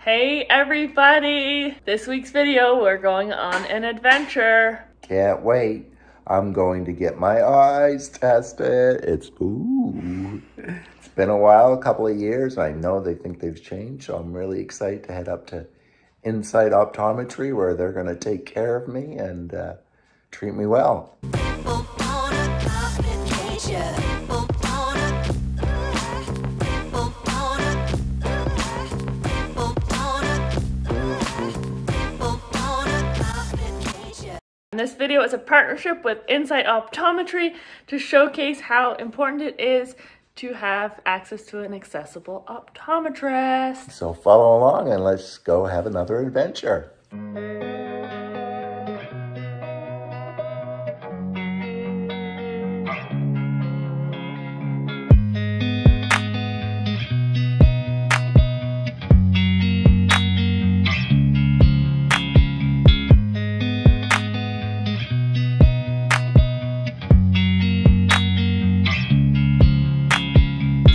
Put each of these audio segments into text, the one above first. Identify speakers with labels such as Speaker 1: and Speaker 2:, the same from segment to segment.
Speaker 1: Hey everybody! This week's video, we're going on an adventure.
Speaker 2: Can't wait. I'm going to get my eyes tested. It's been a while, a couple of years. I know they think they've changed, so I'm really excited to head up to Insight Optometry where they're going to take care of me and treat me well.
Speaker 1: This video is a partnership with Insight Optometry to showcase how important it is to have access to an accessible optometrist.
Speaker 2: So follow along and let's go have another adventure.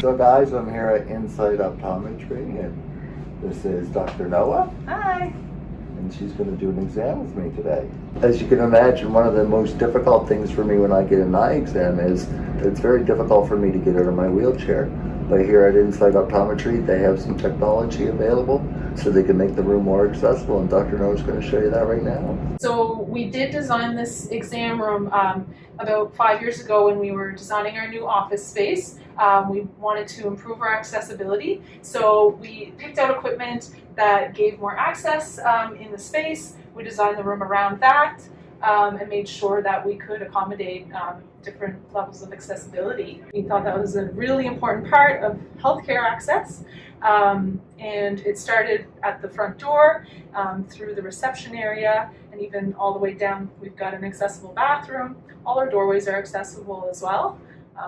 Speaker 2: So guys, I'm here at Insight Optometry and this is Dr. Noah.
Speaker 1: Hi!
Speaker 2: And she's going to do an exam with me today. As you can imagine, one of the most difficult things for me when I get an eye exam is that it's very difficult for me to get out of my wheelchair. But here at Insight Optometry, they have some technology available so they can make the room more accessible, and Dr. Noah is going to show you that right now.
Speaker 3: So we did design this exam room about 5 years ago when we were designing our new office space. We wanted to improve our accessibility, so we picked out equipment that gave more access in the space. We designed the room around that and made sure that we could accommodate different levels of accessibility. We thought that was a really important part of healthcare access, and it started at the front door, through the reception area, and even all the way down. We've got an accessible bathroom. All our doorways are accessible as well.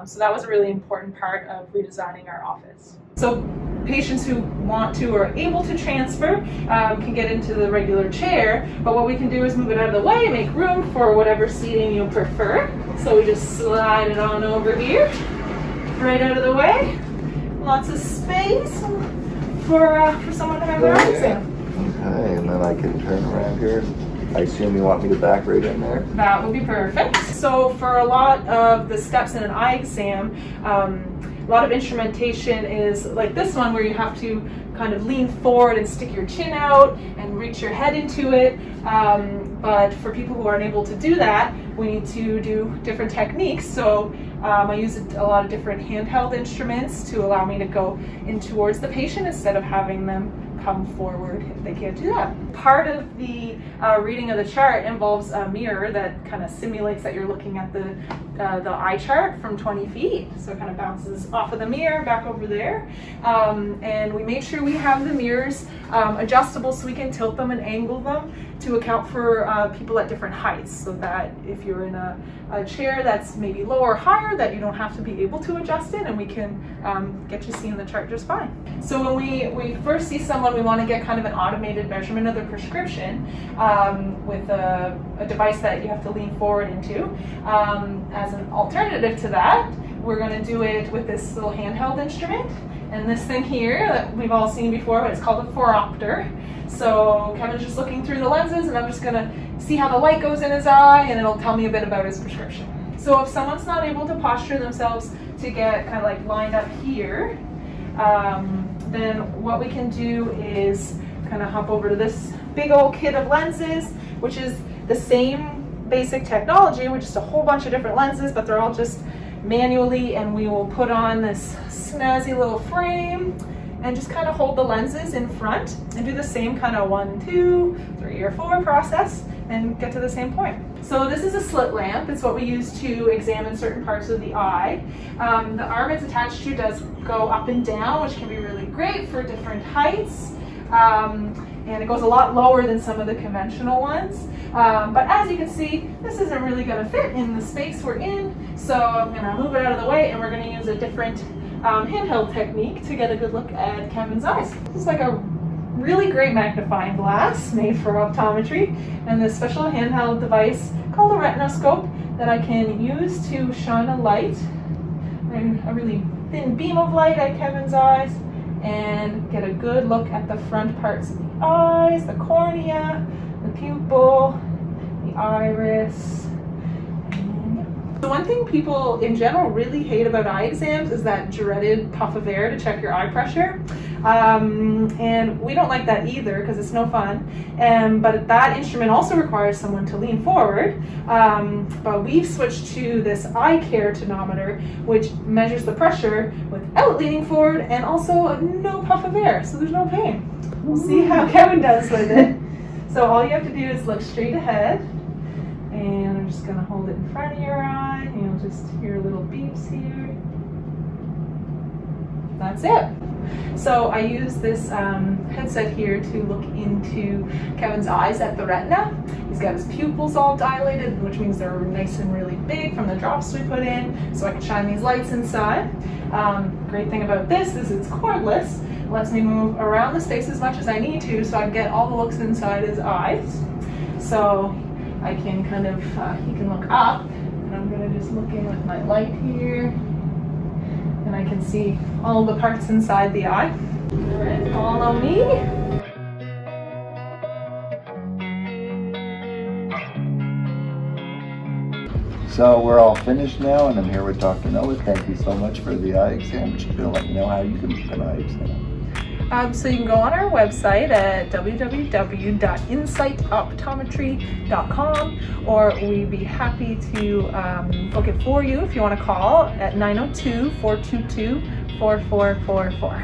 Speaker 3: So that was a really important part of redesigning our office. So patients who want to or are able to transfer can get into the regular chair, but what we can do is move it out of the way, make room for whatever seating you prefer. So we just slide it on over here, right out of the way. Lots of space for someone to have their eye exam.
Speaker 2: Okay, and then I can turn around here. I assume you want me to back right in there?
Speaker 3: That would be perfect. So for a lot of the steps in an eye exam, a lot of instrumentation is like this one where you have to kind of lean forward and stick your chin out and reach your head into it. But for people who aren't able to do that, we need to do different techniques. So I use a lot of different handheld instruments to allow me to go in towards the patient instead of having them come forward if they can't do that. Part of the reading of the chart involves a mirror that kind of simulates that you're looking at the eye chart from 20 feet. So it kind of bounces off of the mirror back over there. And we make sure we have the mirrors adjustable so we can tilt them and angle them to account for people at different heights, so that if you're in a chair that's maybe lower or higher, that you don't have to be able to adjust it, and we can get you seeing the chart just fine. So when we first see someone, we want to get kind of an automated measurement of their prescription with a device that you have to lean forward into. As an alternative to that, we're going to do it with this little handheld instrument. And this thing here that we've all seen before, but it's called a phoropter. So Kevin's just looking through the lenses, and I'm just going to see how the light goes in his eye, and it'll tell me a bit about his prescription. So if someone's not able to posture themselves to get kind of like lined up here, then what we can do is kind of hop over to this big old kit of lenses, which is the same basic technology with just a whole bunch of different lenses, but they're all just manually, and we will put on this snazzy little frame and just kind of hold the lenses in front and do the same kind of 1, 2, 3, or 4 process and get to the same point. So this is a slit lamp. It's what we use to examine certain parts of the eye. The arm it's attached to does go up and down, which can be really great for different heights. And it goes a lot lower than some of the conventional ones. But as you can see, this isn't really going to fit in the space we're in. So I'm going to move it out of the way, and we're going to use a different handheld technique to get a good look at Kevin's eyes. This is like a really great magnifying glass made for optometry, and this special handheld device called a retinoscope that I can use to shine a light, a really thin beam of light at Kevin's eyes, and get a good look at the front parts of the eyes, the cornea, the pupil, the iris. The one thing people in general really hate about eye exams is that dreaded puff of air to check your eye pressure. And we don't like that either because it's no fun. But that instrument also requires someone to lean forward. But we've switched to this eye care tonometer, which measures the pressure without leaning forward and also no puff of air, so there's no pain. We'll see how Kevin does with it. So all you have to do is look straight ahead. And I'm just going to hold it in front of your eye, and you'll just hear little beeps here. That's it. So I use this headset here to look into Kevin's eyes at the retina. He's got his pupils all dilated, which means they're nice and really big from the drops we put in, so I can shine these lights inside. Great thing about this is it's cordless. It lets me move around the space as much as I need to, so I can get all the looks inside his eyes. So I can kind of, he can look up, and I'm going to just look in with my light here, and I can see all the parts inside the eye. All right, follow me.
Speaker 2: So we're all finished now, and I'm here with Dr. Noah. Thank you so much for the eye exam. But you're going to let me know how you can book an eye exam.
Speaker 3: So you can go on our website at www.insightoptometry.com, or we'd be happy to book it for you if you want to call at 902-422-4444.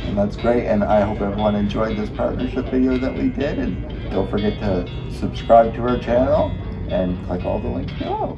Speaker 2: And that's great, and I hope everyone enjoyed this partnership video that we did, and don't forget to subscribe to our channel and click all the links below.